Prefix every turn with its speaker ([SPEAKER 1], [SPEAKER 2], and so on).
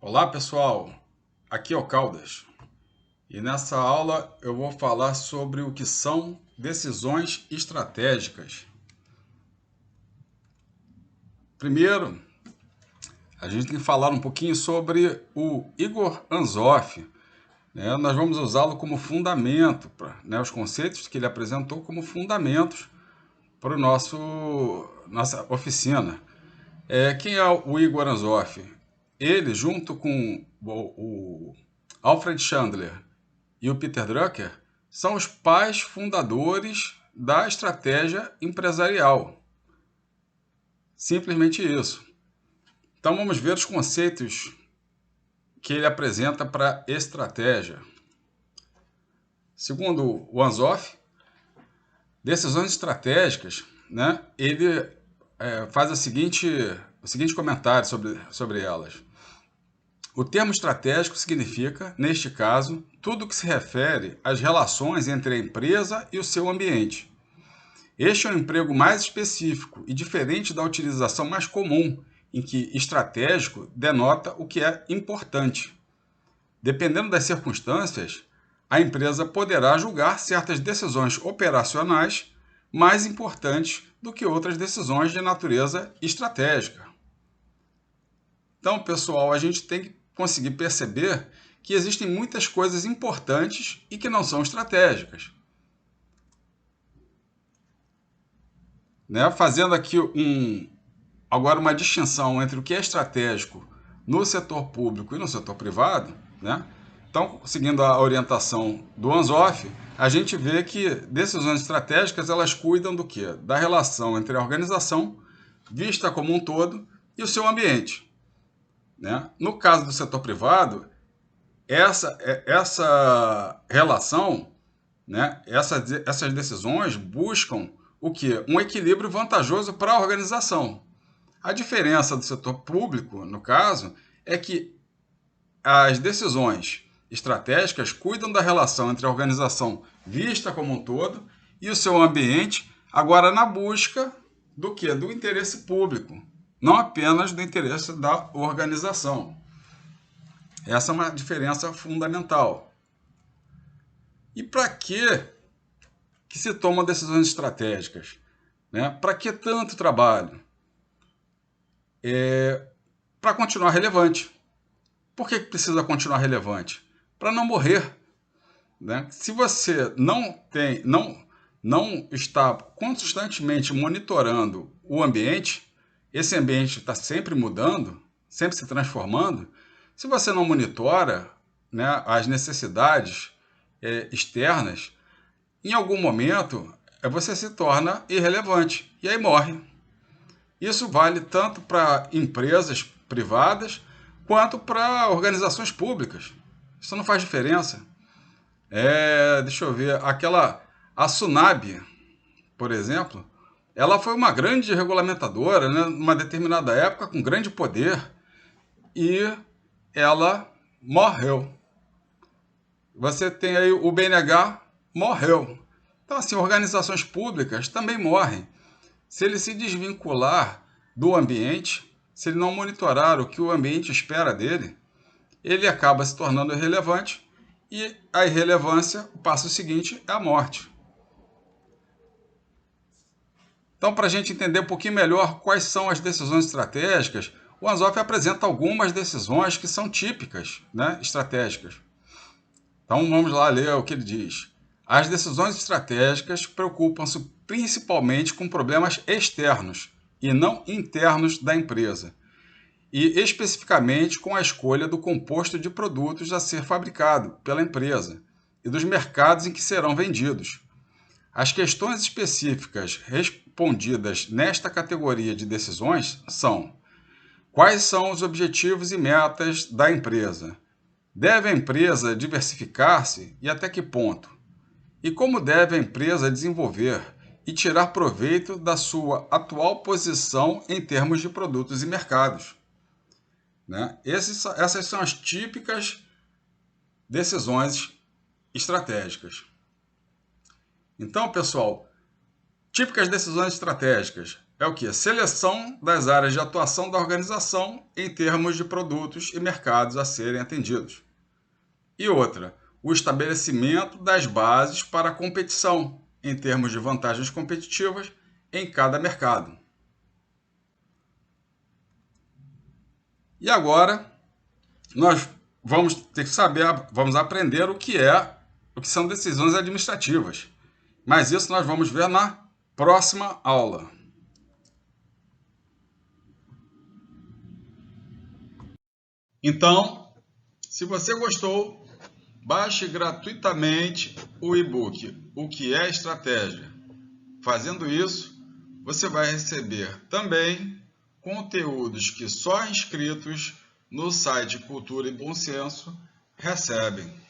[SPEAKER 1] Olá pessoal, aqui é o Caldas e nessa aula eu vou falar sobre o que são decisões estratégicas. Primeiro, a gente tem que falar um pouquinho sobre o Igor Anzoff. Nós vamos usá-lo como fundamento, os conceitos que ele apresentou como fundamentos para nossa oficina. Quem é o Igor Anzoff? Ele, junto com o Alfred Chandler e o Peter Drucker, são os pais fundadores da estratégia empresarial. Simplesmente isso. Então vamos ver os conceitos que ele apresenta para estratégia. Segundo o Anzoff, decisões estratégicas, ele faz o seguinte comentário sobre elas. O termo estratégico significa, neste caso, tudo que se refere às relações entre a empresa e o seu ambiente. Este é um emprego mais específico e diferente da utilização mais comum, em que estratégico denota o que é importante. Dependendo das circunstâncias, a empresa poderá julgar certas decisões operacionais mais importantes do que outras decisões de natureza estratégica. Então, pessoal, a gente tem que conseguir perceber que existem muitas coisas importantes e que não são estratégicas. Fazendo aqui agora uma distinção entre o que é estratégico no setor público e no setor privado, Então, seguindo a orientação do Anzoff, a gente vê que decisões estratégicas elas cuidam do quê? Da relação entre a organização, vista como um todo, e o seu ambiente. No caso do setor privado, essa relação, essas decisões buscam o quê? Um equilíbrio vantajoso para a organização. A diferença do setor público, no caso, é que as decisões estratégicas cuidam da relação entre a organização vista como um todo e o seu ambiente, agora na busca do quê? Do interesse público, não apenas do interesse da organização. Essa é uma diferença fundamental. E para que se tomam decisões estratégicas? Para que tanto trabalho? Para continuar relevante. Por que precisa continuar relevante? Para não morrer. Se você não está constantemente monitorando o ambiente, esse ambiente está sempre mudando, sempre se transformando. Se você não monitora as necessidades externas, em algum momento você se torna irrelevante e aí morre. Isso vale tanto para empresas privadas quanto para organizações públicas. Isso não faz diferença. Deixa eu ver, a Tsunami, por exemplo, ela foi uma grande regulamentadora, numa determinada época, com grande poder, e ela morreu. Você tem aí o BNH, morreu. Então, assim, organizações públicas também morrem. Se ele se desvincular do ambiente, se ele não monitorar o que o ambiente espera dele, ele acaba se tornando irrelevante e a irrelevância, o passo seguinte é a morte. Então, para a gente entender um pouquinho melhor quais são as decisões estratégicas, o Anzoff apresenta algumas decisões que são típicas, estratégicas. Então, vamos lá ler o que ele diz. As decisões estratégicas preocupam-se principalmente com problemas externos e não internos da empresa, e especificamente com a escolha do composto de produtos a ser fabricado pela empresa e dos mercados em que serão vendidos. As questões específicas respondidas nesta categoria de decisões são: quais são os objetivos e metas da empresa? Deve a empresa diversificar-se e até que ponto? E como deve a empresa desenvolver e tirar proveito da sua atual posição em termos de produtos e mercados? Essas são as típicas decisões estratégicas. Então, pessoal, típicas decisões estratégicas. é o quê? Seleção das áreas de atuação da organização em termos de produtos e mercados a serem atendidos. E outra, o estabelecimento das bases para a competição em termos de vantagens competitivas em cada mercado. E agora nós vamos ter que saber, vamos aprender o que são decisões administrativas. Mas isso nós vamos ver na próxima aula. Então, se você gostou, baixe gratuitamente o e-book O que é Estratégia. Fazendo isso, você vai receber também conteúdos que só inscritos no site Cultura e Bom Senso recebem.